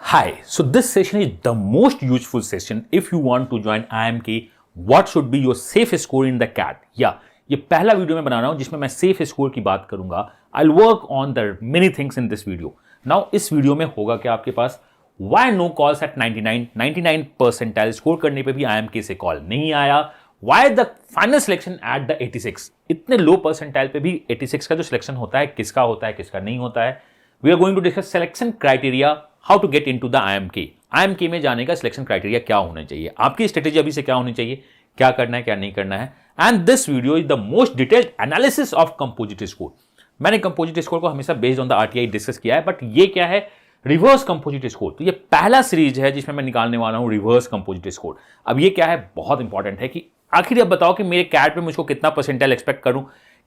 Hi, so this session is the most useful session if you want to join IMK. What should be your safe score in the CAT? ये पहला video मैं बना रहा हूं जिसमें मैं safe score की बात करूंगा. I'll work on the many things in this video. Now इस वीडियो में होगा क्या आपके पास why no calls at 99 percentile score करने पे भी IMK से कॉल नहीं आया. Why the final selection at the 86? इतने लो परसेंटाइल पे भी 86 का जो सिलेक्शन होता है किसका नहीं होता है. We are going to discuss selection criteria, how to get into the IMK. IMK में जाने का सिलेक्शन क्राइटेरिया क्या होना चाहिए, आपकी स्ट्रेटेजी अभी से क्या होनी चाहिए, क्या करना है क्या नहीं करना है. And this video is the most detailed analysis of composite score. मैंने कंपोजिट स्कोर को हमेशा based on the RTI discuss किया है, बट ये क्या है, रिवर्स कंपोजिट स्कोर. तो ये पहला सीरीज है जिसमें मैं निकालने वाला हूं रिवर्स कंपोजिट स्कोर. अब ये क्या है, बहुत इंपॉर्टेंट है कि आखिर अब बताओ कि मेरे कैट में मुझको कितना परसेंटाइल एक्सपेक्ट करूं,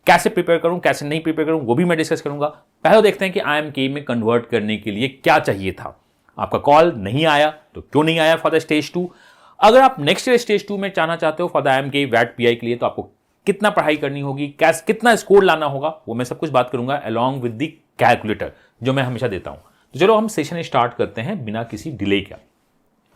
कैसे प्रिपेयर करूं, कैसे नहीं प्रिपेयर करूं, वो भी मैं डिस्कस करूंगा. पहले देखते हैं कि IMK में कन्वर्ट करने के लिए क्या चाहिए था. आपका कॉल नहीं आया तो क्यों नहीं आया फॉर द स्टेज 2. अगर आप नेक्स्ट ईयर स्टेज 2 में जाना चाहते हो फॉर द IMK वैट पीआई के लिए, तो आपको कितना पढ़ाई करनी होगी, कितना स्कोर लाना होगा, वो मैं सब कुछ बात करूंगा अलॉन्ग विद द कैलकुलेटर जो मैं हमेशा देता हूं. तो चलो हम सेशन स्टार्ट करते हैं बिना किसी डिले के.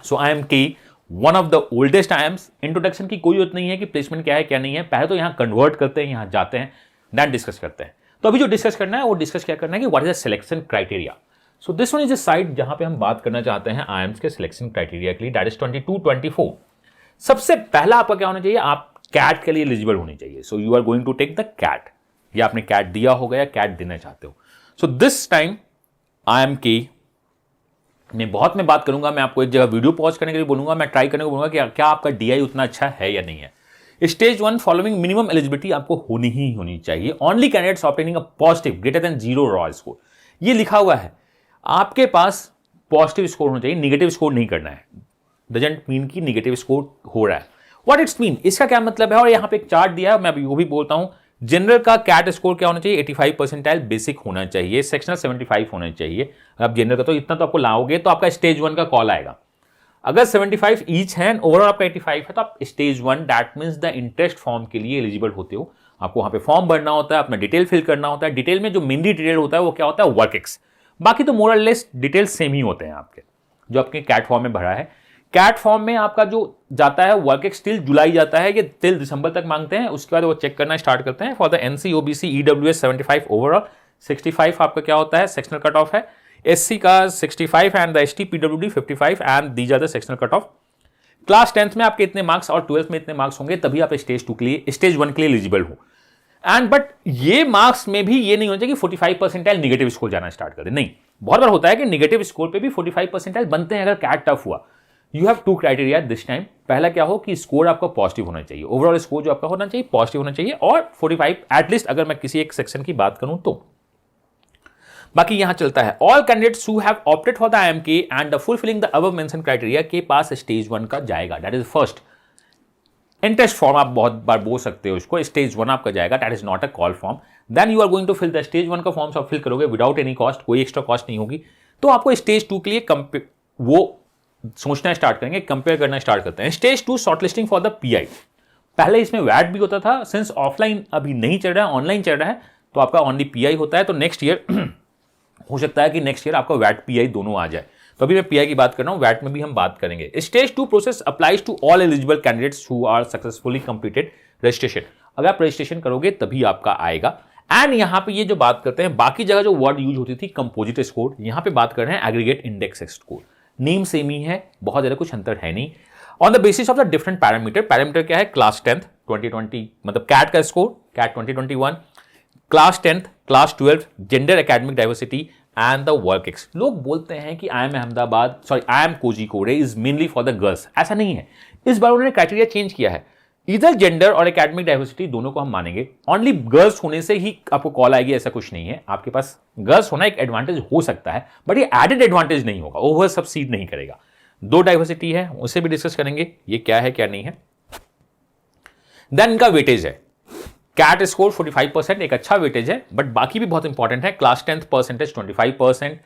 सो IMK one of the oldest IIMs. Introduction की कोई जरूरत नहीं है कि प्लेसमेंट क्या है क्या नहीं है, पहले तो यहाँ कन्वर्ट करते हैं, यहाँ जाते हैं, दैट डिस्कस करते हैं. तो अभी जो डिस्कस करना है वो डिस्कस क्या करना है कि what is the selection criteria. So this one is a site जहां पे हम बात करना चाहते हैं IIMs के सिलेक्शन क्राइटेरिया के लिए, दैट इज 22-24. सबसे पहला आपका क्या होना चाहिए, आप कैट के लिए एलिजिबल होने चाहिए. So you are going to take the CAT, या आपने कैट दिया होगा या कैट देना चाहते हो. सो दिस टाइम IMK मैं बात करूंगा, मैं आपको एक जगह वीडियो पॉज करने के लिए बोलूंगा, मैं ट्राई करने को बोलूंगा कि क्या आपका DI उतना अच्छा है या नहीं है. स्टेज 1 फॉलोइंग मिनिमम एलिजिबिलिटी आपको होनी चाहिए. Only candidates obtaining a positive greater than 0 raw score. ये लिखा हुआ है, आपके पास पॉजिटिव स्कोर होना चाहिए, निगेटिव स्कोर नहीं करना है. डजंट मीन कि निगेटिव स्कोर हो रहा है. व्हाट इट्स मीन, इसका क्या मतलब है. और यहां पे एक चार्ट दिया है, मैं अभी वो भी बोलता हूं. जनरल का कैट स्कोर क्या होना चाहिए, 85 परसेंटाइल बेसिक होना चाहिए, सेक्शनल 75 होना चाहिए. आप जनरल का तो इतना तो आपको लाओगे तो आपका स्टेज 1 का कॉल आएगा. अगर 75 ईच है, ओवरऑल आपका 85 है, तो आप stage 1 that means the interest form के लिए एलिजिबल होते हो. आपको वहां पे फॉर्म भरना होता है, अपना डिटेल फिल करना होता है. डिटेल में जो मेनली डिटेल होता है वो क्या होता है, वर्क एक्स. बाकी तो मोर और लेस डिटेल सेम ही होते हैं आपके, जो आपके कैट फॉर्म में भरा है. कैट फॉर्म में आपका जो जाता है वर्क एक्स टिल जुलाई जाता है, ये टिल दिसंबर तक मांगते हैं. उसके बाद वो चेक करना स्टार्ट करते हैं. For the NC OBC EWS 75 overall, 65 आपका क्या होता है, सेक्शनल कट ऑफ है. SC का 65 and the ST PWD 55 and these are the sectional cut off. Class 10th में आपके इतने मार्क्स और 12th में इतने मार्क्स होंगे, तभी आप स्टेज 2 के लिए, स्टेज 1 के लिए एलिजिबल हो. एंड बट ये मार्क्स में भी ये नहीं होना चाहिए कि 45 परसेंटाइल निगेटिव स्कोर जाना स्टार्ट कर दे. नहीं, बहुत बार होता है कि निगेटिव स्कोर पे भी 45 परसेंटाइल बनते हैं अगर कैट टफ हुआ. You have 2 criteria this time. पहला क्या हो कि स्कोर आपका पॉजिटिव होना चाहिए, ओवरऑल स्कोर जो आपका होना चाहिए पॉजिटिव होना चाहिए, और 45 एटलीस्ट अगर मैं किसी एक सेक्शन की बात करूं तो. बाकी यहां चलता है, all candidates who have opted for the IMK and fulfilling the above mention criteria के पास स्टेज 1 का जाएगा. That is first. Interest form आप बहुत बार बोल सकते हो उसको, स्टेज 1 आपका जाएगा, that is not a call form. Then you are going to fill the stage 1 का फॉर्म आप फिल करोगे विदाउट एनी कॉस्ट, कोई एक्स्ट्रा कॉस्ट नहीं होगी. तो आपको स्टेज 2 के लिए वो सोचना स्टार्ट करेंगे, कंपेयर करना स्टार्ट करते हैं. Stage 2 shortlisting for the PI. पहले इसमें वैट भी होता था, सिंस ऑफलाइन अभी नहीं चल रहा है, ऑनलाइन चल रहा है, तो आपका ओनली PI होता है. तो नेक्स्ट ईयर हो सकता है कि नेक्स्ट ईयर आपका वैट PI दोनों आ जाए. तो अभी मैं PI की बात कर रहा हूं, वैट में भी हम बात करेंगे. Stage 2 process applies to all eligible candidates who are successfully completed registration. अगर आप रजिस्ट्रेशन करोगे तभी आपका आएगा. एंड यहां पे ये जो बात करते हैं, बाकी जगह जो वर्ड यूज होती थी कंपोजिट स्कोर, यहां पे बात कर रहे हैं aggregate index score. Name same ही है, बहुत ज्यादा कुछ अंतर है नहीं. On the basis of the different parameter. Parameter क्या है, क्लास 10th 2020 मतलब कैट का स्कोर, CAT 2021, class 10th, class 12, gender academic diversity and the work ex. लोग बोलते हैं कि IIM Kozhikode is mainly for the girls. ऐसा नहीं है, इस बार उन्होंने क्राइटेरिया चेंज किया है. इधर जेंडर और एकेडमिक डाइवर्सिटी दोनों को हम मानेंगे. ओनली गर्ल्स होने से ही आपको कॉल आएगी ऐसा कुछ नहीं है. आपके पास गर्ल्स होना एक एडवांटेज हो सकता है, बट ये एडेड एडवांटेज नहीं होगा, ओवर सबसीड नहीं करेगा. 2 डाइवर्सिटी है, उसे भी डिस्कस करेंगे, ये क्या है क्या नहीं है. देन इनका वेटेज है. कैट स्कोर 45% एक अच्छा वेटेज है, बट बाकी भी बहुत इंपॉर्टेंट है. Class 10th percentage 25%,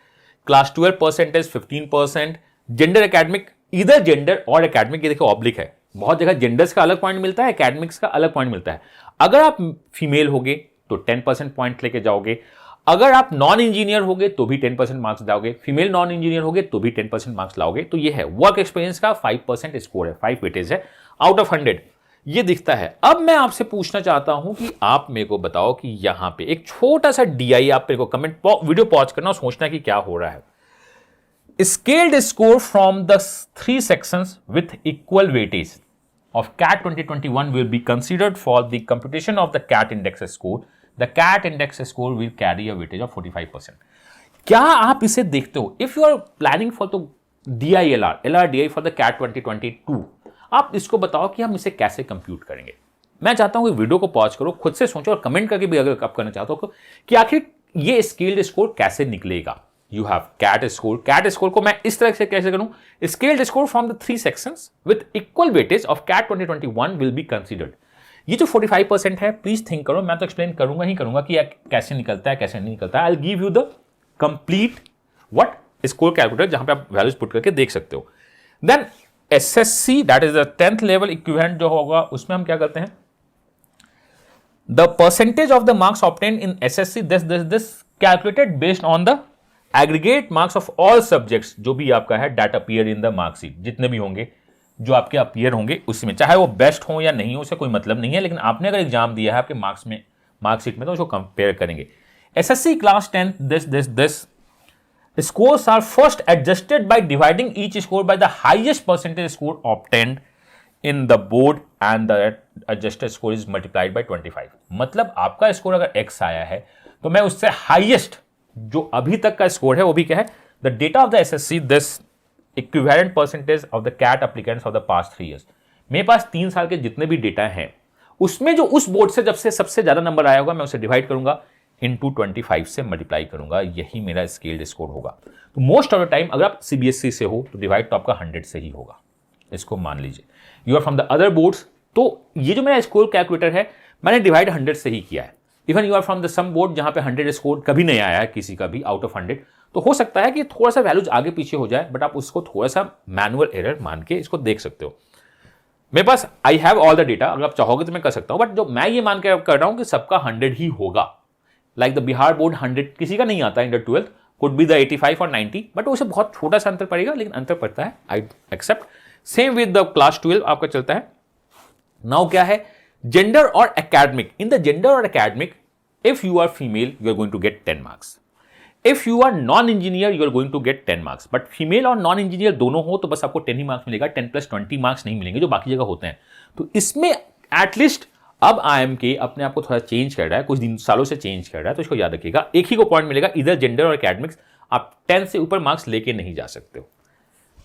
class 12 percentage 15%, gender academic, इधर जेंडर और एकेडमिक, ये देखो ऑब्लिक है. बहुत जगह जेंडर्स का अलग पॉइंट मिलता है, एकेडमिक्स का अलग पॉइंट मिलता है. अगर आप फीमेल होगे तो 10% पॉइंट लेके जाओगे. अगर आप नॉन इंजीनियर होगे तो भी 10% मार्क्स लाओगे, फीमेल नॉन इंजीनियर होगे तो भी 10% मार्क्स लाओगे। तो ये है वर्क एक्सपीरियंस का 5% स्कोर है, 5 वेटेज है आउट ऑफ 100, ये दिखता है। अब मैं आपसे पूछना चाहता हूं कि आप मेरे को बताओ कि यहां पे एक छोटा सा DI, आप मेरे को कमेंट वीडियो पॉज करना और सोचना कि क्या हो रहा है। Scaled score from the 3 sections with equal weightage of CAT 2021 will be considered for the computation of the CAT index score. The CAT index score will carry a weightage of 45%. क्या आप इसे देखते हो? If you are planning for the DILR, LRDI for the CAT 2022, आप इसको बताओ कि हम इसे कैसे कंप्यूट करेंगे। मैं चाहता हूं कि वीडियो को पॉज करो, खुद से सोचो और कमेंट करके भी अगर आप करना चाहते हो कि आखिर ये स्केल्ड स्कोर कैसे निकलेगा। You have CAT score. CAT score को मैं इस तरह से कैसे करूं? Scaled score from the 3 sections with equal weightage of CAT 2021 will be considered. ये जो 45% है, प्लीज थिंक करो। मैं तो एक्सप्लेन करूंगा ही करूंगा कि कैसे निकलता है, कैसे नहीं निकलता है। I'll give you the complete what score calculator जहां पे आप वैल्यूज पुट करके देख सकते हो। Then SSC, that is the 10th level equivalent जो होगा, उसमें हम क्या करते हैं? The percentage of the marks obtained in SSC, this calculated based on the aggregate marks of all subjects, जो भी आपका है that appear in the marksheet, जितने भी होंगे जो आपके अपीयर होंगे उसमें, चाहे वो बेस्ट हो या नहीं हो, उससे कोई मतलब नहीं है, लेकिन आपने अगर एग्जाम दिया है आपके मार्कशीट में तो उसको कंपेयर करेंगे। SSC class 10 this scores are first adjusted by dividing each score by the highest percentage score obtained in the board and the adjusted score is multiplied by 25। मतलब आपका स्कोर अगर x आया है तो मैं उससे हाईएस्ट जो अभी तक का स्कोर है वो भी क्या है, the data of the SSC this equivalent percentage of the CAT applicants of the past 3 years. मेरे पास 3 साल के जितने भी डेटा हैं उसमें जो उस बोर्ड से जब से सबसे ज्यादा नंबर आया होगा मैं उसे डिवाइड करूंगा इंटू 25 से मल्टीप्लाई करूंगा, यही मेरा स्केल्ड स्कोर होगा। तो मोस्ट ऑफ द टाइम अगर आप सीबीएसई से हो तो डिवाइड तो आपका 100 से ही होगा, इसको मान लीजिए। You are from the other boards, तो ये जो मेरा स्कोर कैलकुलेटर है मैंने डिवाइड 100 से ही किया है। Even you are from the some board जहां पे 100 स्कोर कभी नहीं आया है किसी का भी आउट ऑफ 100, तो हो सकता है कि थोड़ा सा वैल्यूज आगे पीछे हो जाए, बट आप उसको थोड़ा सा मैनुअल एरर मान के इसको देख सकते हो। मेरे पास I have all the data, अगर आप चाहोगे तो मैं कर सकता हूं, बट जो मैं ये मान के कर रहा हूं कि सबका 100 ही होगा। लाइक द बिहार बोर्ड 100 किसी का नहीं आता है, inter 12th could be the 85 और 90, बट उसे बहुत छोटा सा अंतर पड़ेगा, लेकिन अंतर पड़ता है, I accept. Same with the class 12 आपका चलता है। नाउ क्या है, जेंडर और एकेडमिक। इन द जेंडर और academic, if you are female you are going to get 10 marks, if you are non engineer you are going to get 10 marks, but female और non engineer दोनों हो तो बस आपको 10 ही marks मिलेगा, 10 + 20 marks नहीं मिलेंगे जो बाकी जगह होते हैं। तो इसमें एटलीस्ट अब IMK अपने आप को थोड़ा चेंज कर रहा है, कुछ दिन सालों से चेंज कर रहा है, तो इसको याद रखिएगा। एक ही को पॉइंट मिलेगा, इधर जेंडर और एकेडमिक्स आप 10 से ऊपर मार्क्स लेके नहीं जा सकते हो।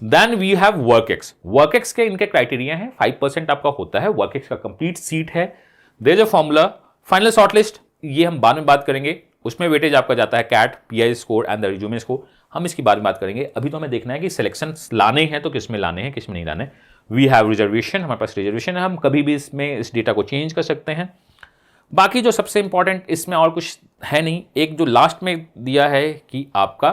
Then we have work ex. Work ex के इनके क्राइटेरिया है, 5% आपका होता है, वर्कएक्स का कंप्लीट सीट है। There is a formula, final shortlist ये हम बाद में बात करेंगे, उसमें वेटेज आपका जाता है CAT, PI score and the resume score, हम इसकी बाद में बात करेंगे। अभी तो हमें देखना है कि सिलेक्शन लाने हैं तो किस में लाने हैं, किस में नहीं लाने। वी हैव रिजर्वेशन, हमारे पास रिजर्वेशन है, हम कभी भी इसमें इस डेटा को चेंज कर सकते हैं। बाकी जो सबसे इंपॉर्टेंट इसमें और कुछ है नहीं, एक जो लास्ट में दिया है कि आपका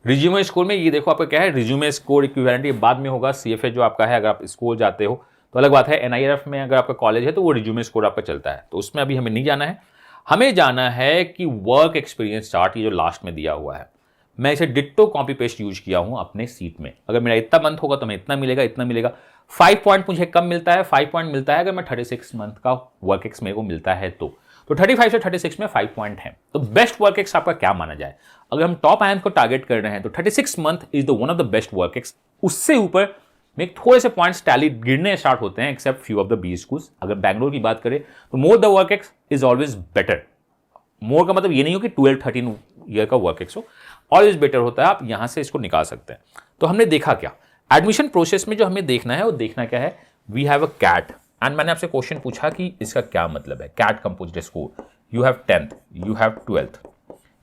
रिज्यूमे स्कोर में, ये देखो आपका क्या है, रिज्यूमे स्कोर इक्विवेलेंट, ये बाद में होगा। सीएफए जो आपका है, अगर आप स्कूल जाते हो तो अलग बात है, एनआईआरएफ में अगर आपका कॉलेज है तो वो रिज्यूमे स्कोर आपका चलता है, तो उसमें अभी हमें नहीं जाना है। हमें जाना है कि वर्क एक्सपीरियंस चार्ट, ये जो लास्ट में दिया हुआ है, मैं इसे डिट्टो कॉपी पेस्ट यूज किया हूं अपने सीट में। अगर मेरा इतना मंथ होगा तो मैं इतना मिलेगा, इतना मिलेगा। 5 पॉइंट मुझे कम मिलता है, 5 पॉइंट मिलता है अगर मैं 36 मंथ का वर्क एक्स मेरे को मिलता है तो 35 से 36 में 5 पॉइंट है। तो बेस्ट वर्क एक्स आपका क्या माना जाए? अगर हम टॉप आईएम्स को टारगेट कर रहे हैं तो 36 month is the one of the best work ex. उससे ऊपर में थोड़े से पॉइंट्स टैली गिरने स्टार्ट होते हैं, except few of the B schools. अगर बैंगलोर की बात करें तो more the work ex is always better. More का मतलब ये नहीं हो कि 12-13 ईयर का वर्क एक्स हो, ऑलवेज बेटर होता है, आप यहां से इसको निकाल सकते हैं। तो हमने देखा क्या, एडमिशन प्रोसेस में जो हमें देखना है वो देखना क्या है, we have a CAT and मैंने आपसे क्वेश्चन पूछा कि इसका क्या मतलब है। CAT composite score, you have 10th, you have 12th,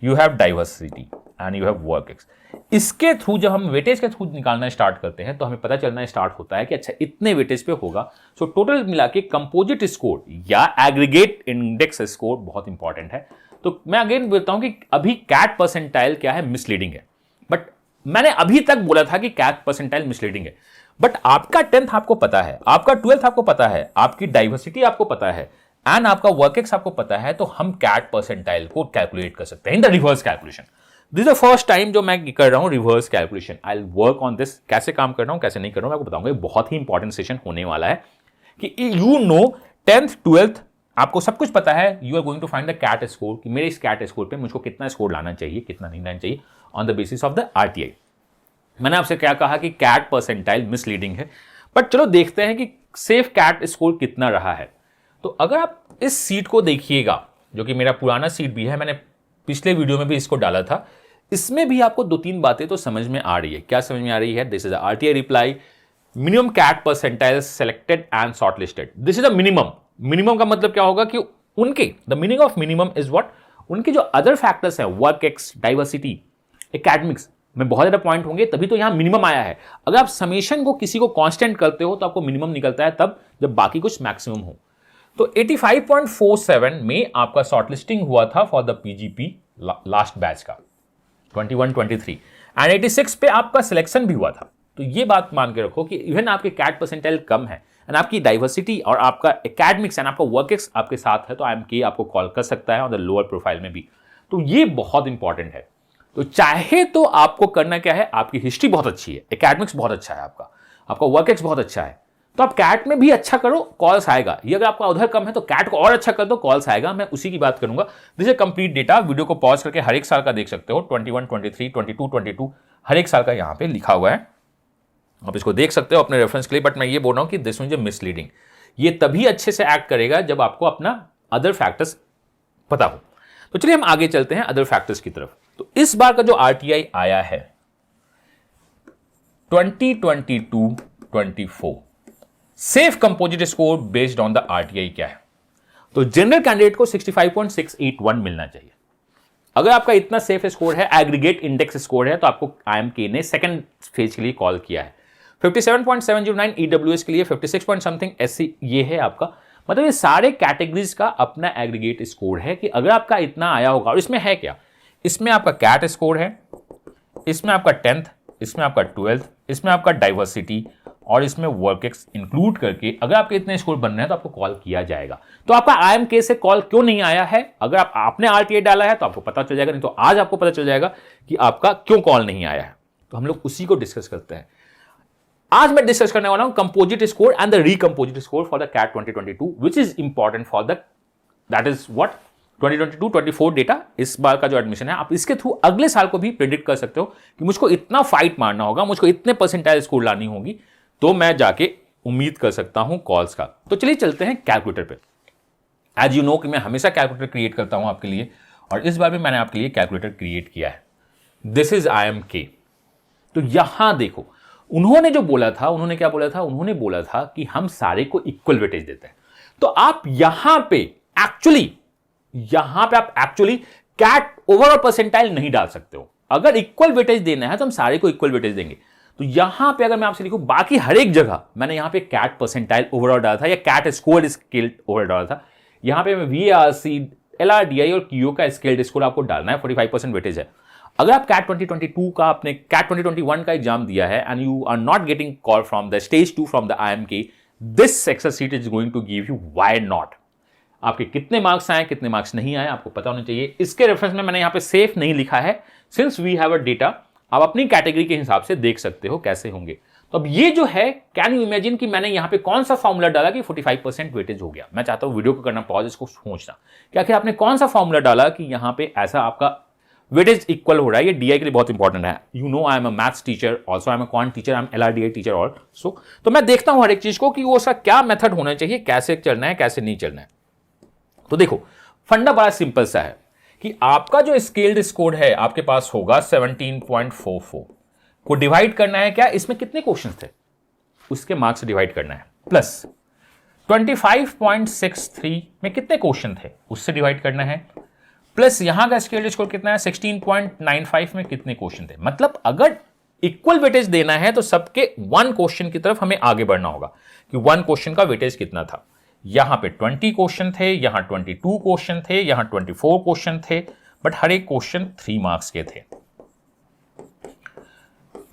you have diversity and you have work ex. इसके थ्रू जब हम वेटेज के थ्रू निकालना स्टार्ट करते हैं तो हमें पता चलना स्टार्ट होता है कि अच्छा इतने वेटेज पे होगा। सो टोटल मिला के कंपोजिट स्कोर या एग्रीगेट इंडेक्स स्कोर बहुत इंपॉर्टेंट है। तो मैं अगेन बोलता हूं कि अभी कैट परसेंटाइल क्या है, मिसलीडिंग है, बट मैंने अभी तक बोला था कि कैट परसेंटाइल मिसलीडिंग है, बट आपका 10th आपको पता है, आपका 12th आपको पता है, आपकी डाइवर्सिटी आपको पता है, एंड आपका वर्क एक्स आपको पता है, तो हम कैट परसेंटाइल को कैलकुलेट कर सकते हैं in the reverse calculation. This is the first time जो मैं कर रहा हूं reverse calculation. I will work on this, कैसे काम कर रहा हूं कैसे नहीं कर रहा हूं मैं आपको बताऊंगा। बहुत ही इंपॉर्टेंट सेशन होने वाला है कि यू नो 10th 12th आपको सब कुछ पता है। You are going to find the CAT score कि मेरे इस कैट स्कोर पे मुझको कितना स्कोर लाना चाहिए, कितना नहीं लाना चाहिए on the basis of the RTI. मैंने आपसे क्या कहा कि कैट परसेंटाइल मिसलीडिंग है, बट चलो देखते हैं कि सेफ कैट स्कोर कितना रहा है। तो अगर आप इस सीट को देखिएगा, जो कि मेरा पुराना सीट भी है, मैंने पिछले वीडियो में भी इसको डाला था, इसमें भी आपको 2-3 बातें तो समझ में आ रही है। क्या समझ में आ रही है? This is a RTI reply, minimum CAT percentile selected and shortlisted. This is a minimum. Minimum का मतलब क्या होगा कि उनके, the meaning of minimum is what, उनके जो अदर फैक्टर्स हैं, वर्क एक्स, डाइवर्सिटी, एकेडमिक्स में बहुत ज्यादा पॉइंट होंगे, तभी तो यहां मिनिमम आया है। अगर आप समेशन को किसी को कांस्टेंट करते हो तो आपको मिनिमम निकलता है तब जब बाकी कुछ मैक्सिमम हो। तो 85.47 में आपका शॉर्टलिस्टिंग हुआ था for the PGP last batch का 21-23 एंड 86 पे आपका सिलेक्शन भी हुआ था। तो ये बात मान के रखो कि इवन आपके कैट परसेंटाइल कम है एंड आपकी डाइवर्सिटी और आपका एकेडमिक्स एंड आपका वर्क एक्स आपके साथ है, तो IMK आपको कॉल कर सकता है ऑन द लोअर प्रोफाइल में भी। तो ये बहुत इंपॉर्टेंट है। तो चाहे तो आपको करना क्या है, आपकी हिस्ट्री बहुत अच्छी है, एकेडमिक्स बहुत अच्छा है, आपका वर्क एक्स बहुत अच्छा है, तो आप कैट में भी अच्छा करो, कॉल्स आएगा। ये अगर आपका उधर कम है तो कैट को और अच्छा कर दो, कॉल्स आएगा। मैं उसी की बात करूंगा। This is complete data, video को पॉज करके हर एक साल का देख सकते हो। 21, 23, 22, 22 हर एक साल का यहां पे लिखा हुआ है, आप इसको देख सकते हो अपने रेफरेंस के लिए। बट मैं ये बोल रहा हूं कि दिस इज मिसलीडिंग। ये तभी अच्छे से एक्ट करेगा जब आपको अपना अदर फैक्टर्स पता हो। तो चलिए हम आगे चलते हैं अदर फैक्टर्स की तरफ। तो इस बार का जो आरटीआई आया है 2022-24 safe composite score based on the RTI क्या है, तो जनरल कैंडिडेट को 65.681 मिलना चाहिए। अगर आपका इतना सेफ स्कोर है, एग्रीगेट इंडेक्स स्कोर है, तो आपको IMK ने सेकंड फेज के लिए कॉल किया है। 57.709 ईडब्ल्यूएस के लिए 56 पॉइंट समथिंग SC ये है आपका। मतलब ये सारे कैटेगरीज का अपना एग्रीगेट स्कोर है कि अगर आपका इतना आया होगा। और इसमें है क्या, इसमें आपका कैट स्कोर है, इसमें आपका 10th, इसमें आपका 12th, इसमें आपका डाइवर्सिटी और इसमें वर्क एक्स इंक्लूड करके अगर आपके इतने स्कोर बन रहे हैं तो आपको कॉल किया जाएगा। तो आपका IMK से कॉल क्यों नहीं आया है? अगर आपने आरटीआई डाला है तो आपको पता चल जाएगा, नहीं तो आज आपको पता चल जाएगा कि आपका क्यों कॉल नहीं आया है। तो हम लोग उसी को डिस्कस करते हैं। आज मैं डिस्कस करने वाला हूं composite score and the recomposite score for the CAT 2022 which is important for the, that is what 2022-24 data. इस बार का जो एडमिशन है, आप इसके थ्रू अगले साल को भी प्रेडिक्ट कर सकते हो कि मुझको इतना फाइट मारना होगा, मुझको इतने परसेंटाइल स्कोर लानी होगी, तो मैं जाके उम्मीद कर सकता हूं कॉल्स का। तो चलिए चलते हैं कैलकुलेटर पे। एज यू नो कि मैं हमेशा कैलकुलेटर क्रिएट करता हूं आपके लिए, और इस बार भी मैंने आपके लिए कैलकुलेटर क्रिएट किया है। This is IMK। तो यहां देखो, उन्होंने जो बोला था, उन्होंने क्या बोला था, उन्होंने बोला था कि हम सारे को इक्वल वेटेज देते हैं। तो आप यहां पे एक्चुअली कैट ओवरऑल परसेंटाइल नहीं डाल सकते हो। अगर इक्वल वेटेज देना है तो हम सारे को इक्वल वेटेज देंगे। तो यहां पे अगर मैं आपसे लिखूं, बाकी हर एक जगह मैंने यहां पे कैट परसेंटाइल ओवरऑल डाला था या कैट स्कोर स्केल ओवरऑल डाला था। यहां पे मैं VARC, LRDI और QO का स्केल्ड स्कोर आपको डालना है, 45% वेटेज है। अगर आप कैट 2022 का, आपने कैट 2021 का एग्जाम दिया है and you are not getting call from the stage 2 from the IMK, this access sheet is going to give you why not. आपके कितने मार्क्स आए, कितने मार्क्स नहीं आए, आपको पता होना चाहिए। इसके रेफरेंस में मैंने यहां पे सेफ नहीं लिखा है, since we have a data. आप अपनी कैटेगरी के हिसाब से देख सकते हो कैसे होंगे। तो अब ये जो है, कैन यू इमेजिन कि मैंने यहां पे कौन सा फॉर्मूला डाला कि 45% वेटेज हो गया। मैं चाहता हूं वीडियो को करना पॉज, इसको सोचना कि आखिर आपने कौन सा फॉर्मूला डाला कि यहां पे ऐसा आपका वेटेज इक्वल हो रहा है। ये DI के लिए बहुत इंपॉर्टेंट है। You know I am a maths teacher, also I am a quant teacher, I am LRDI teacher also. तो मैं देखता हूं हर एक चीज को कि वो उसका क्या मेथड होना चाहिए, कैसे चलना है, कैसे नहीं चलना है। तो देखो, फंडा बड़ा सिंपल सा है कि आपका जो स्केल्ड स्कोर है आपके पास होगा 17.44 को डिवाइड करना है क्या, इसमें कितने क्वेश्चन थे उसके मार्क्स से डिवाइड करना है, प्लस 25.63 में कितने क्वेश्चन थे उससे डिवाइड करना है, प्लस यहां का स्केल्ड स्कोर कितना है 16.95 में कितने क्वेश्चन थे। मतलब अगर इक्वल वेटेज देना है तो सबके 1 क्वेश्चन की तरफ हमें आगे बढ़ना होगा कि 1 क्वेश्चन का वेटेज कितना था। यहां पे 20 क्वेश्चन थे, यहां 22 क्वेश्चन थे, यहां 24 क्वेश्चन थे, बट हर एक क्वेश्चन 3 मार्क्स के थे।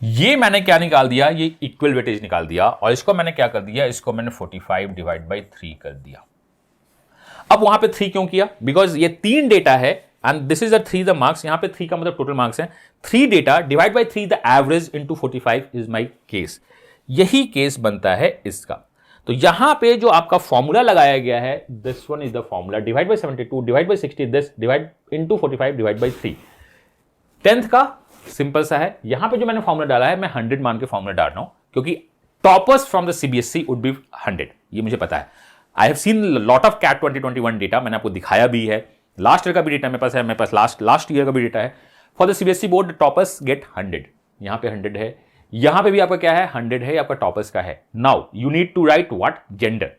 ये मैंने क्या निकाल दिया, ये इक्वल वेटेज निकाल दिया, और इसको मैंने क्या कर दिया, इसको मैंने 45 डिवाइड बाई 3 कर दिया। अब वहां पे 3 क्यों किया? बिकॉज ये 3 डेटा है and this is the 3 the marks, यहां पे 3 का मतलब टोटल मार्क्स है। 3 data divide by 3 the average into 45 is my case. यही केस बनता है इसका। तो यहां पे जो आपका फॉर्मूला लगाया गया है, this one is the formula, divide by 72 divide by 60, this divide into 45 divide by 3। 10th का सिंपल सा है। यहां पे जो मैंने फॉर्मूला डाला है, मैं 100 मान के फॉर्मूला डाल रहा हूं, क्योंकि toppers from the CBSE would be 100, ये मुझे पता है। I have seen lot of CAT 2021 data, मैंने आपको दिखाया भी है। लास्ट ईयर का भी डेटा मेरे पास है, मेरे पास लास्ट ईयर का भी डेटा है। For the CBSE board toppers get 100, यहां पे 100 है, यहां पे भी आपका क्या है 100 है, आपका टॉपर्स का है। Now you need to write what, gender.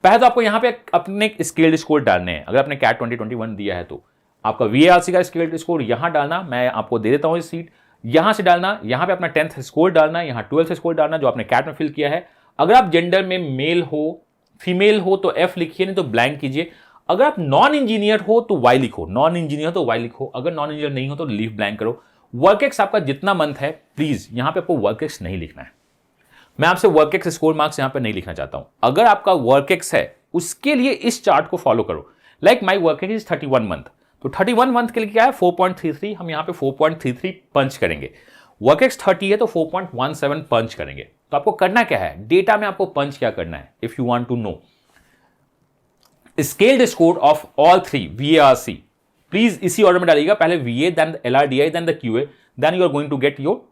पहले तो आपको यहां पे अपने स्केल्ड स्कोर डालने हैं। अगर आपने कैट 2021 दिया है तो आपका वीएआरसी का स्केल्ड स्कोर यहां डालना, मैं आपको दे देता हूं इस सीट, यहां से डालना, यहां पे अपना 10th स्कोर डालना, यहां 12th स्कोर डालना जो आपने कैट में फिल किया है। अगर आप जेंडर में मेल हो फीमेल हो तो एफ लिखिए, नहीं तो ब्लैंक कीजिए। अगर आप नॉन इंजीनियर हो तो वाई लिखो, नॉन इंजीनियर तो वाई लिखो, अगर नॉन इंजीनियर नहीं हो तो लीव ब्लैंक करो। वर्क एक्स आपका जितना मंथ है, प्लीज यहां पे आपको वर्क एक्स नहीं लिखना है। मैं आपसे वर्क एक्स स्कोर मार्क्स यहां पे नहीं लिखना चाहता हूं। अगर आपका वर्क एक्स है उसके लिए इस चार्ट को फॉलो करो। Like my work ex is 31 month, तो 31 मंथ के लिए क्या है 4.33, हम यहां पे 4.33 पंच करेंगे। वर्क एक्स 30 है तो 4.17 पंच करेंगे। तो आपको करना क्या है, डेटा में आपको पंच क्या करना है, if you want to know scaled score of all 3 VARC, please इसी ऑर्डर में डालिएगा, पहले VA then LRDI then the QA, then you are going to get your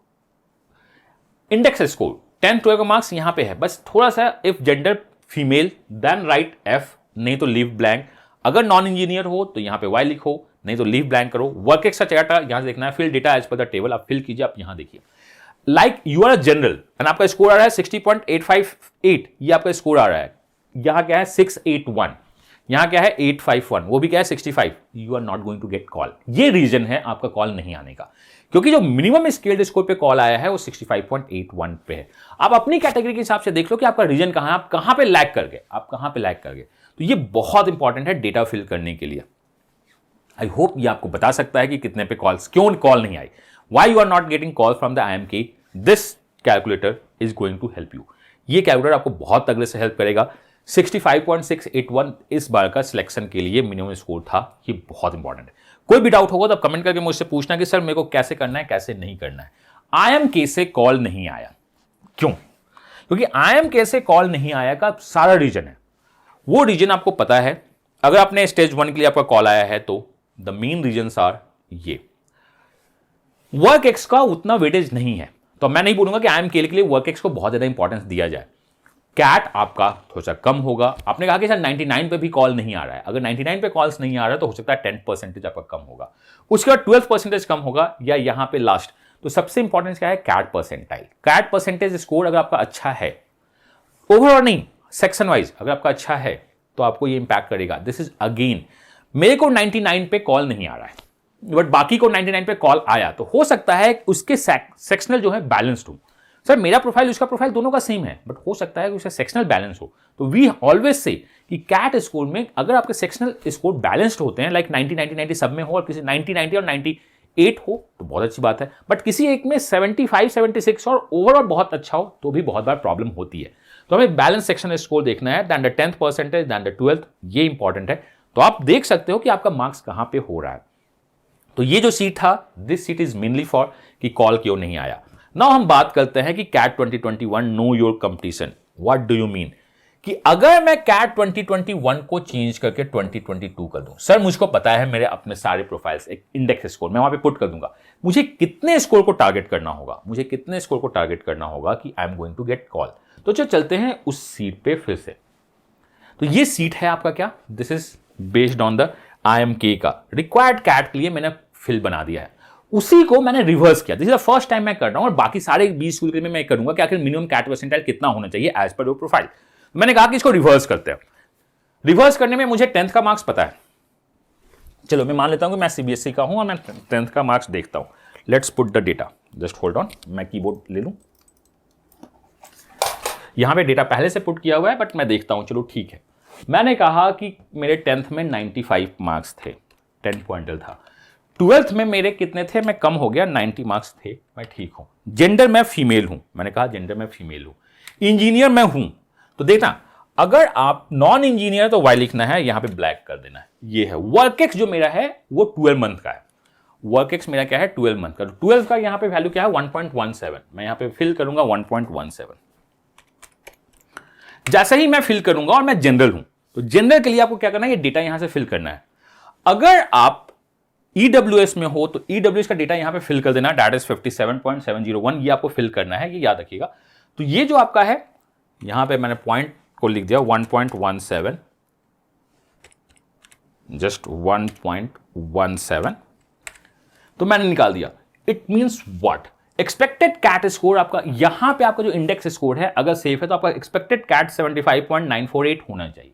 index score. 10 12 का मार्क्स यहां पे है, बस थोड़ा सा if gender female then write F, नहीं तो लीव ब्लैंक। अगर नॉन इंजीनियर हो तो यहां पे Y लिखो, नहीं तो लीव ब्लैंक करो। वर्क एक्स का चार्ट यहां से देखना है, fill data as per the table, आप फिल कीजिए। आप यहां देखिए like you are a general and आपका स्कोर आ रहा है 60.858, ये आपका स्कोर आ रहा है। यहां क्या है 681, यहां क्या है 851, वो भी क्या है 65। You are not going to get call. ये रीजन है आपका कॉल नहीं आने का, क्योंकि जो मिनिमम स्केल्ड स्कोर पे कॉल आया है वो 65.81 पे है। आप अपनी कैटेगरी के हिसाब से देख लो कि आपका रीजन कहां है, आप कहां पे लैग कर गए, आप कहां पे लैग कर गए। तो ये बहुत इंपॉर्टेंट है डेटा फिल करने के लिए। आई होप ये आपको बता सकता है कि कितने पे कॉल्स, क्यों कॉल नहीं आई, why you are not getting call from the IMK। This calculator is going to help you. ये कैलकुलेटर आपको बहुत तगड़े से हेल्प करेगा। 65.681 इस बार का सिलेक्शन के लिए मिनिमम स्कोर था, ये बहुत इंपॉर्टेंट है। कोई भी डाउट होगा तो आप कमेंट करके मुझसे पूछना कि सर मेरे को कैसे करना है, कैसे नहीं करना है। IMK से कॉल नहीं आया, क्यों? क्योंकि IMK से कॉल नहीं आया का सारा रीजन है, वो रीजन आपको पता है। अगर आपने स्टेज 1 के लिए आपका कॉल आया है तो द मेन रीजंस आर ये, वर्क एक्स का उतना वेटेज नहीं है। तो मैं नहीं बोलूंगा कि IMK के लिए वर्क एक्स को बहुत ज्यादा इंपॉर्टेंस दिया जाए। कैट आपका थोड़ा सा कम होगा। आपने कहा कि सर 99 पे भी कॉल नहीं आ रहा है, अगर 99 पे कॉल्स नहीं आ रहा है तो हो सकता है 10% आपका कम होगा, उसके बाद 12% कम होगा, या यहां पे लास्ट। तो सबसे इंपॉर्टेंट क्या है, CAT percentile. CAT percentage score अगर आपका अच्छा है, ओवरऑल नहीं सेक्शन वाइज अगर आपका अच्छा है तो आपको ये इंपैक्ट करेगा। दिस इज अगेन, मेरे को 99 पे कॉल नहीं आ रहा है बट बाकी को 99 पे कॉल आया, तो हो सकता है उसके सेक्शनल जो है बैलेंस्ड हो। सर मेरा प्रोफाइल उसका प्रोफाइल दोनों का सेम है, बट हो सकता है कि उसका सेक्शनल बैलेंस हो। तो वी ऑलवेज से कि कैट स्कोर में अगर आपके सेक्शनल स्कोर बैलेंस्ड होते हैं, लाइक 90 90 90 सब में हो और किसी 90 90 और 98 हो तो बहुत अच्छी बात है, बट किसी एक में 75 76 और ओवरऑल बहुत अच्छा हो तो भी बहुत बार प्रॉब्लम होती है। तो हमें बैलेंस सेक्शन स्कोर देखना है, then the 10th percentage, then the 12th, ये इंपॉर्टेंट है। तो आप देख सकते हो कि आपका मार्क्स कहां पे हो रहा है। तो ये जो सीट था, this seat is mainly for कि कॉल क्यों नहीं आया। नाउ हम बात करते हैं कि CAT 2021 know your competition, what do you mean, कि अगर मैं कैट 2021 को चेंज करके 2022 कर दूं, सर मुझको पता है मेरे अपने सारे प्रोफाइल्स एक इंडेक्स स्कोर मैं वहां पे पुट कर दूंगा, मुझे कितने स्कोर को टारगेट करना होगा, मुझे कितने स्कोर को टारगेट करना होगा कि I am going to get call. तो जो चलते हैं उस सीट पे फिर से। तो ये सीट है आपका क्या, this is based on the IMK का रिक्वायर्ड कैट के लिए मैंने फिल बना दिया है, उसी को मैंने रिवर्स किया। This is the first time मैं कर रहा हूं, और बाकी सारे 20 स्कूल के लिए मैं करूंगा कि आखिर मिनिमम कैट परसेंटाइल कितना होना चाहिए एज पर योर प्रोफाइल। मैंने कहा कि इसको रिवर्स करते हैं। रिवर्स करने में मुझे 10th का मार्क्स पता है, चलो मैं मान लेता हूं कि मैं CBSE का हूं और मैं 10th का मार्क्स देखता हूं। Let's put the data, just hold on, मैं कीबोर्ड ले लूं। यहां पे डेटा पहले से पुट किया हुआ है बट मैं देखता हूं, चलो ठीक है। मैंने कहा कि मेरे 10th में 95 मार्क्स थे, 10 क्वांटल था। 12th में मेरे कितने थे, मैं कम हो गया, 90 मार्क्स थे, मैं ठीक हूं। जेंडर मैं फीमेल हूं, मैंने कहा जेंडर मैं फीमेल हूं। इंजीनियर मैं हूं, तो देखना अगर आप नॉन इंजीनियर तो वाई लिखना है, यहां पे ब्लैक कर देना है। ये है वर्क एक्स जो मेरा है वो 12 मंथ का है। वर्क एक्स मेरा क्या है 12 मंथ का। 12 का यहां पे वैल्यू क्या है 1.17। मैं यहां पे फिल करूंगा 1.17। जैसे ही मैं फिल करूंगा और मैं जनरल हूं तो जनरल के लिए आपको क्या करना है, ये डेटा यहां से फिल करना है। अगर आप EWS में हो तो EWS का डेटा यहां पे फिल कर देना, दैट इज 57.701। ये आपको फिल करना है, ये याद रखिएगा। तो ये जो आपका है यहां पे मैंने पॉइंट को लिख दिया 1.17, जस्ट 1.17, तो मैंने निकाल दिया। It means what, expected CAT score आपका यहां पे, आपका जो इंडेक्स स्कोर है अगर सेफ है तो आपका एक्सपेक्टेड कैट 75.948 होना चाहिए।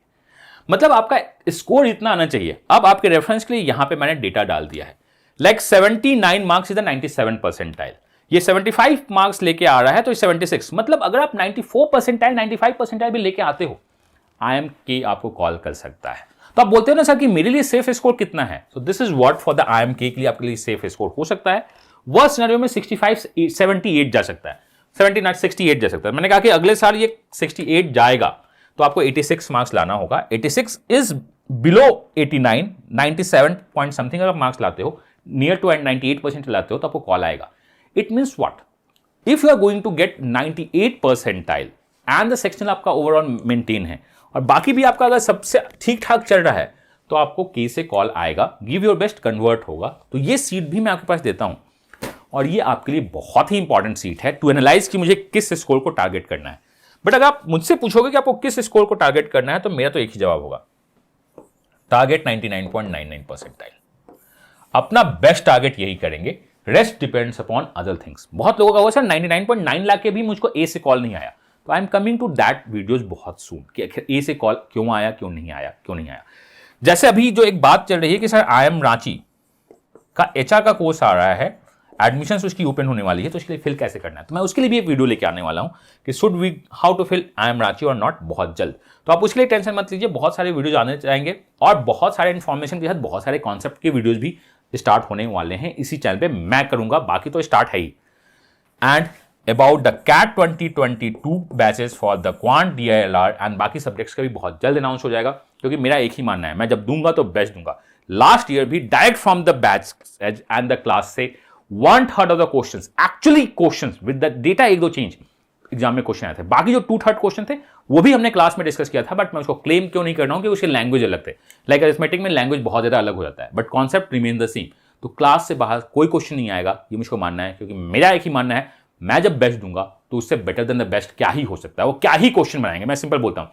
मतलब आपका स्कोर इतना आना चाहिए। अब आपके रेफरेंस के लिए यहां पे मैंने डेटा डाल दिया है, like 79 marks is the 97 percentile. ये 75 मार्क्स लेके आ रहा है तो 76, मतलब अगर आप 94 परसेंटाइल 95 परसेंटाइल भी लेके आते हो, IMK आपको कॉल कर सकता है। तो आप बोलते हो ना सर कि मेरे लिए सेफ स्कोर कितना है, so this is what for the IMK के लिए आपके लिए सेफ स्कोर हो सकता है। वर्स्ट सिनेरियो में 65 78 जा सकता है, 79 68 जा सकता है। मैंने कहा कि अगले साल ये 68 जाएगा तो आपको 86 मार्क्स लाना होगा। 86 इज बिलो 89, 97 पॉइंट समथिंग अगर मार्क्स लाते हो, नियर टू 98% लाते हो तो आपको कॉल आएगा। It means what, if you are going to get 98 percentile and the sectional आपका ओवरऑल मेंटेन है और बाकी भी आपका अगर सबसे ठीक ठाक चल रहा है तो आपको के से कॉल आएगा, गिव योर बेस्ट कन्वर्ट होगा। तो ये सीट भी मैं आपके पास देता हूं और ये आपके लिए बहुत ही इंपॉर्टेंट सीट है टू एनालाइज कि मुझे किस स्कोर को टारगेट करना है। बट अगर आप मुझसे पूछोगे कि आपको किस स्कोर को टारगेट करना है तो मेरा तो एक ही जवाब होगा, टारगेट 99.99 परसेंटाइल। अपना बेस्ट टारगेट यही करेंगे, rest depends upon other things. बहुत लोगों का हुआ सर 99.9 लाख के भी मुझको ए से कॉल नहीं आया, तो I am coming to that videos बहुत सून कि आखिर ए से कॉल क्यों आया, क्यों नहीं आया। जैसे अभी जो एक बात चल रही है कि सर IIM रांची का HR का कोर्स आ रहा है, एडमिशंस उसकी ओपन होने वाली है, तो उसके लिए फिल कैसे करना है, तो मैं उसके लिए भी एक वीडियो लेके आने वाला हूं कि should we how to fill IIM Ranchi और नॉट, बहुत जल्द। तो आप उसके लिए टेंशन मत लीजिए, बहुत सारे वीडियोज आने जाएंगे और बहुत सारे इन्फॉर्मेशन के साथ बहुत सारे कॉन्सेप्ट के वीडियोज भी स्टार्ट होने वाले हैं इसी चैनल पे, मैं करूंगा, बाकी तो स्टार्ट है ही। And about the CAT 2022 batches for the quant DILR and बाकी सब्जेक्ट्स का भी बहुत जल्द अनाउंस हो जाएगा, क्योंकि मेरा एक ही मानना है, मैं जब दूंगा तो बेस्ट दूंगा। लास्ट ईयर भी direct from the batch and the class से 1/3 of the questions, actually questions with the data, एक दो चेंज एग्जाम में क्वेश्चन आए थे, बाकी जो 2/3 क्वेश्चन थे वो भी हमने क्लास में डिस्कस किया था। बट मैं उसको क्लेम क्यों नहीं कर रहा हूं कि उसके लैंग्वेज अलग थे, लाइक अरिथमेटिक में लैंग्वेज बहुत ज्यादा अलग हो जाता है, but concept remain the same. तो क्लास से बाहर कोई क्वेश्चन नहीं आएगा, ये मुझको मानना है, क्योंकि मेरा एक ही मानना है, मैं जब बेस्ट दूंगा तो उससे बेटर देन द बेस्ट क्या ही हो सकता है, वो क्या ही क्वेश्चन बनाएंगे। मैं सिंपल बोलता हूं,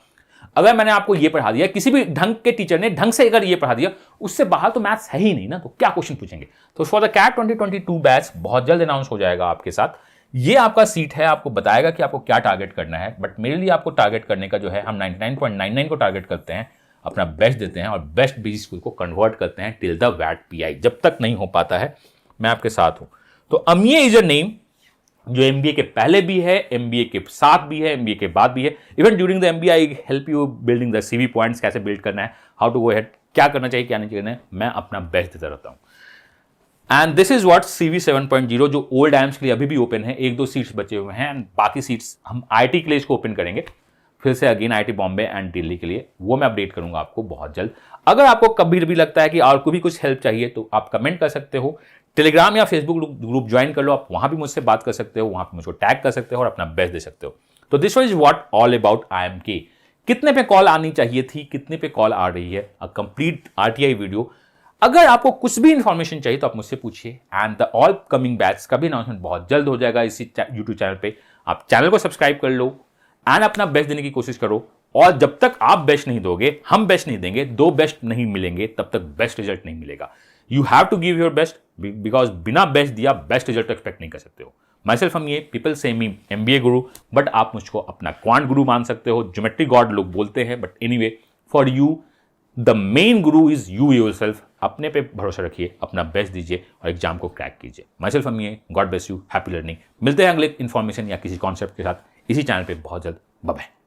अगर मैंने आपको ये पढ़ा दिया, किसी भी ढंग के टीचर ने ढंग से अगर ये पढ़ा दिया, उससे बाहर तो मैथ्स है ही नहीं ना, तो क्या क्वेश्चन पूछेंगे। तो फॉर द CAT 2022 बैच बहुत जल्द अनाउंस हो जाएगा आपके साथ। ये आपका सीट है, आपको बताएगा कि आपको क्या टारगेट करना है। बट मेरे लिए आपको टारगेट करने का जो है, हम 99.99 को टारगेट करते हैं, अपना बेस्ट देते हैं और बेस्ट बिजी स्कूल को कन्वर्ट करते हैं टिल द WAT PI। जब तक नहीं हो पाता है मैं आपके साथ हूं। तो AMIE इज अ नेम जो MBA के पहले भी है, MBA के साथ भी है, MBA के बाद भी है। Even during the MBA I help you building the CV points, कैसे बिल्ड करना है, हाउ टू गो हेड, क्या करना चाहिए क्या नहीं करना है, मैं अपना बेस्ट देता रहता हूं। And this is what CV 7.0 जो ओल्ड IIMs के लिए अभी भी ओपन है, 1-2 सीट्स बचे हुए हैं एंड बाकी सीट्स हम IIT के लिए इसको ओपन करेंगे फिर से again, IIT Bombay and Delhi के लिए, वो मैं अपडेट करूंगा आपको बहुत जल्द। अगर आपको कभी भी लगता है कि और को भी कुछ हेल्प चाहिए तो आप कमेंट कर सकते हो, टेलीग्राम या फेसबुक ग्रुप ज्वाइन कर लो, आप वहां भी मुझसे बात कर सकते हो, वहां पे मुझको टैग कर सकते हो और अपना बेस्ट दे सकते हो। तो this is what all about IIMK। कितने पे कॉल आनी चाहिए थी, कितने पे कॉल आ रही है, अ कंप्लीट RTI वीडियो। अगर आपको कुछ भी इंफॉर्मेशन चाहिए तो आप मुझसे पूछिए। And the all coming batch का भी अनाउंसमेंट बहुत जल्द हो जाएगा इसी यूट्यूब चैनल पे। आप चैनल को सब्सक्राइब कर लो एंड अपना बेस्ट देने की कोशिश करो। और जब तक आप बेस्ट नहीं दोगे, हम बेस्ट नहीं देंगे, 2 बेस्ट नहीं मिलेंगे, तब तक बेस्ट रिजल्ट नहीं मिलेगा। You have to give your best, because बिना बेस्ट दिया बेस्ट रिजल्ट एक्सपेक्ट नहीं कर सकते हो। माई सेल्फ ये पीपल से मी MBA गुरु, बट आप मुझको अपना क्वांट गुरु मान सकते हो, ज्योमेट्री गॉड लोग बोलते हैं, but anyway for you the main Guru is you yourself. अपने पे भरोसा रखिए, अपना बेस्ट दीजिए और एग्जाम को क्रैक कीजिए। My self God bless you, happy learning. मिलते हैं अगले इन्फॉर्मेशन या किसी कॉन्सेप्ट के साथ इसी चैनल पे बहुत जल्द। Bye bye.